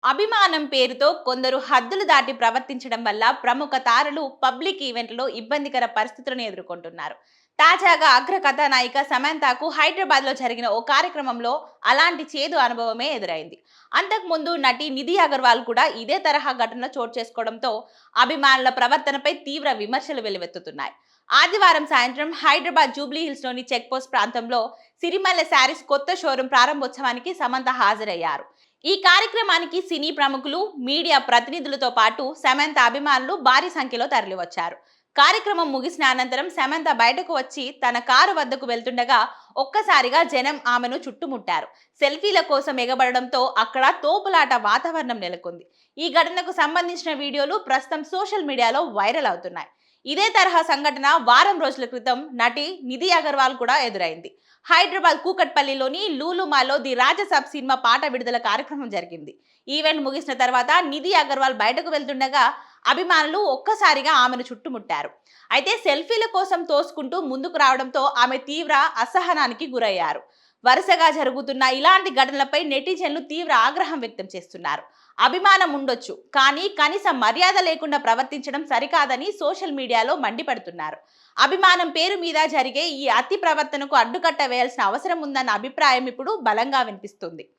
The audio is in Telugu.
అభిమానం పేరుతో కొందరు హద్దులు దాటి ప్రవర్తించడం వల్ల ప్రముఖ తారలు పబ్లిక్ ఈవెంట్లలో ఇబ్బందికర పరిస్థితులను ఎదుర్కొంటున్నారు. తాజాగా అగ్ర కథానాయిక సమంతకు హైదరాబాద్ లో జరిగిన ఓ కార్యక్రమంలో అలాంటి చేదు అనుభవమే ఎదురైంది. అంతకుముందు నటి నిధి అగర్వాల్ కూడా ఇదే తరహా ఘటన చోటు చేసుకోవడంతో అభిమానుల ప్రవర్తనపై తీవ్ర విమర్శలు వెల్లువెత్తుతున్నాయి. ఆదివారం సాయంత్రం హైదరాబాద్ జూబ్లీ హిల్స్ లోని చెక్ పోస్ట్ ప్రాంతంలో సిరిమల్లె శారీస్ కొత్త షోరూం ప్రారంభోత్సవానికి సమంత హాజరయ్యారు. ఈ కార్యక్రమానికి సినీ ప్రముఖులు, మీడియా ప్రతినిధులతో పాటు సమంత అభిమానులు భారీ సంఖ్యలో తరలివచ్చారు. కార్యక్రమం ముగిసిన అనంతరం సమంత బయటకు వచ్చి తన కారు వద్దకు వెళ్తుండగా ఒక్కసారిగా జనం ఆమెను చుట్టుముట్టారు. సెల్ఫీల కోసం ఎగబడడంతో అక్కడ తోపులాట వాతావరణం నెలకొంది. ఈ ఘటనకు సంబంధించిన వీడియోలు ప్రస్తుతం సోషల్ మీడియాలో వైరల్ అవుతున్నాయి. ఇదే తరహా సంఘటన వారం రోజుల క్రితం నటి నిధి అగర్వాల్ కూడా ఎదురైంది. హైదరాబాద్ కూకట్పల్లిలోని లూలు మాల్లో ది రాజసాబ్ సినిమా పాట విడుదల కార్యక్రమం జరిగింది. ఈవెంట్ ముగిసిన తర్వాత నిధి అగర్వాల్ బయటకు వెళ్తుండగా అభిమానులు ఒక్కసారిగా ఆమెను చుట్టుముట్టారు. అయితే సెల్ఫీల కోసం తోసుకుంటూ ముందుకు రావడంతో ఆమె తీవ్ర అసహనానికి గురయ్యారు. వరుసగా జరుగుతున్న ఇలాంటి ఘటనలపై నెటిజన్లు తీవ్ర ఆగ్రహం వ్యక్తం చేస్తున్నారు. అభిమానం ఉండొచ్చు, కానీ కనీస మర్యాద లేకుండా ప్రవర్తించడం సరికాదని సోషల్ మీడియాలో మండిపడుతున్నారు. అభిమానం పేరు మీద జరిగే ఈ అతి ప్రవర్తనకు అడ్డుకట్ట వేయాల్సిన అవసరం ఉందన్న అభిప్రాయం ఇప్పుడు బలంగా వినిపిస్తుంది.